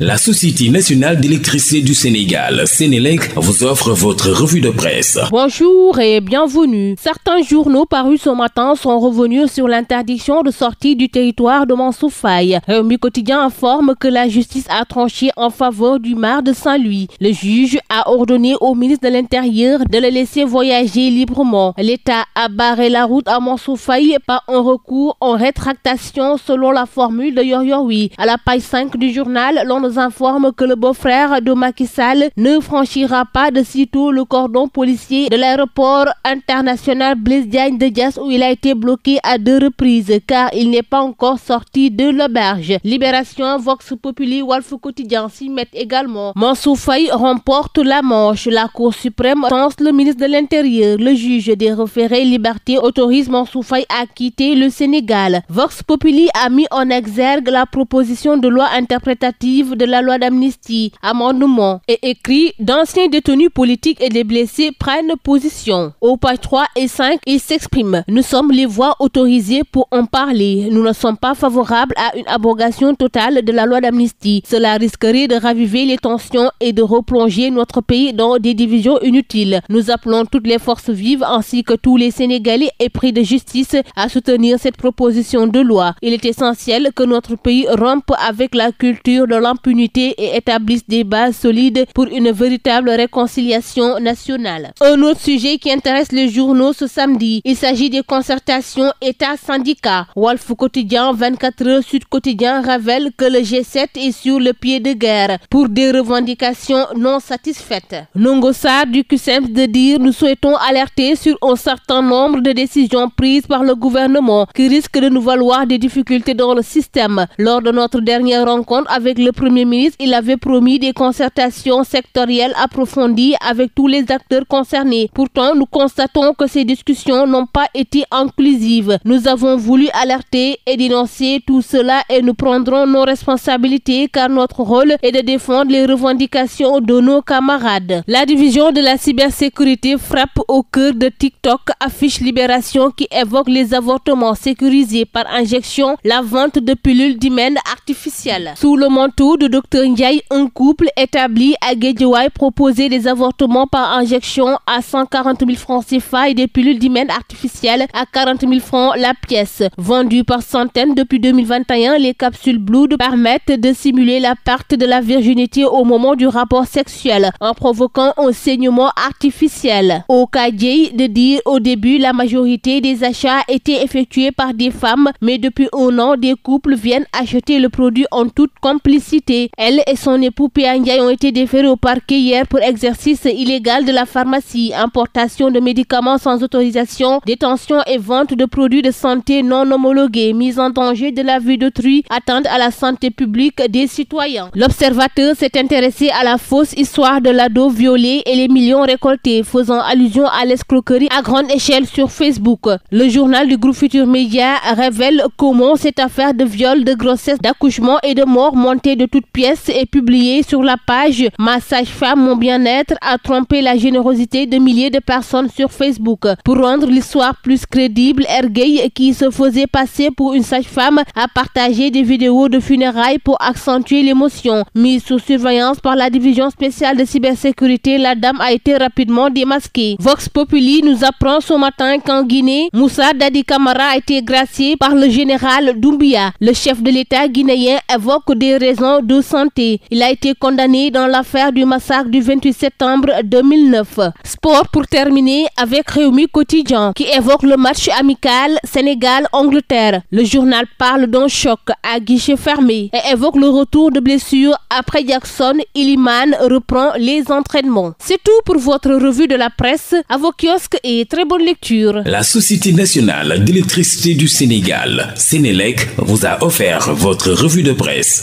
La Société nationale d'électricité du Sénégal, Sénélec, vous offre votre revue de presse. Bonjour et bienvenue. Certains journaux parus ce matin sont revenus sur l'interdiction de sortie du territoire de Mansour Faye. Mi Quotidien informe que la justice a tranché en faveur du maire de Saint-Louis. Le juge a ordonné au ministre de l'Intérieur de le laisser voyager librement. L'État a barré la route à Mansour Faye par un recours en rétractation selon la formule de Yor-Yor-Oui. À la page 5 du journal, l'on nous informe que le beau-frère de Macky Sall ne franchira pas de sitôt le cordon policier de l'aéroport international Blaise Diagne de Diass où il a été bloqué à 2 reprises car il n'est pas encore sorti de l'auberge. Libération, Vox Populi, Walf Quotidien s'y mettent également. Mansour Faye remporte la manche. La Cour suprême tense le ministre de l'Intérieur. Le juge des référés liberté autorise Mansour Faye à quitter le Sénégal. Vox Populi a mis en exergue la proposition de loi interprétative de la loi d'amnistie, amendement et écrit d'anciens détenus politiques et des blessés prennent position. Aux pages 3 et 5, ils s'expriment. Nous sommes les voix autorisées pour en parler. Nous ne sommes pas favorables à une abrogation totale de la loi d'amnistie. Cela risquerait de raviver les tensions et de replonger notre pays dans des divisions inutiles. Nous appelons toutes les forces vives ainsi que tous les Sénégalais épris de justice à soutenir cette proposition de loi. Il est essentiel que notre pays rompe avec la culture de l'impunité et établissent des bases solides pour une véritable réconciliation nationale. Un autre sujet qui intéresse les journaux ce samedi, il s'agit des concertations État-syndicats. Walf Quotidien, 24 heures, Sud Quotidien révèle que le G7 est sur le pied de guerre pour des revendications non satisfaites. Ndongo Sarr du CUSEMS de dire nous souhaitons alerter sur un certain nombre de décisions prises par le gouvernement qui risquent de nous valoir des difficultés dans le système. Lors de notre dernière rencontre avec le Premier ministre, il avait promis des concertations sectorielles approfondies avec tous les acteurs concernés. Pourtant, nous constatons que ces discussions n'ont pas été inclusives. Nous avons voulu alerter et dénoncer tout cela et nous prendrons nos responsabilités car notre rôle est de défendre les revendications de nos camarades. La division de la cybersécurité frappe au cœur de TikTok, affiche Libération qui évoque les avortements sécurisés par injection, la vente de pilules d'hymen artificielles. Sous le manteau de Dr Ndiaye, un couple établi à Guédiawaye proposait des avortements par injection à 140 000 francs CFA et des pilules d'hymen artificielles à 40 000 francs la pièce. Vendues par centaines depuis 2021, les capsules Blood permettent de simuler la perte de la virginité au moment du rapport sexuel en provoquant un saignement artificiel. Au Kadié de dire au début, la majorité des achats étaient effectués par des femmes, mais depuis un an, des couples viennent acheter le produit en toute complicité. Elle et son époux Péa Ndiaye ont été déférés au parquet hier pour exercice illégal de la pharmacie, importation de médicaments sans autorisation, détention et vente de produits de santé non homologués, mise en danger de la vie d'autrui, atteinte à la santé publique des citoyens. L'Observateur s'est intéressé à la fausse histoire de l'ado violé et les millions récoltés, faisant allusion à l'escroquerie à grande échelle sur Facebook. Le journal du groupe Futur Média révèle comment cette affaire de viol, de grossesse, d'accouchement et de mort montée de toutes pièces est publiée sur la page Ma sage-femme, mon bien-être a trompé la générosité de milliers de personnes sur Facebook. Pour rendre l'histoire plus crédible, Ergueil, qui se faisait passer pour une sage-femme, a partagé des vidéos de funérailles pour accentuer l'émotion. Mise sous surveillance par la division spéciale de cybersécurité, la dame a été rapidement démasquée. Vox Populi nous apprend ce matin qu'en Guinée, Moussa Dadi Camara a été gracié par le général Doumbia. Le chef de l'État guinéen évoque des raisons de santé. Il a été condamné dans l'affaire du massacre du 28 septembre 2009. Sport pour terminer avec Rewmi Quotidien qui évoque le match amical Sénégal-Angleterre. Le journal parle d'un choc à guichet fermé et évoque le retour de blessure après Jackson. Iliman reprend les entraînements. C'est tout pour votre revue de la presse. À vos kiosques et très bonne lecture. La Société nationale d'électricité du Sénégal, Sénélec, vous a offert votre revue de presse.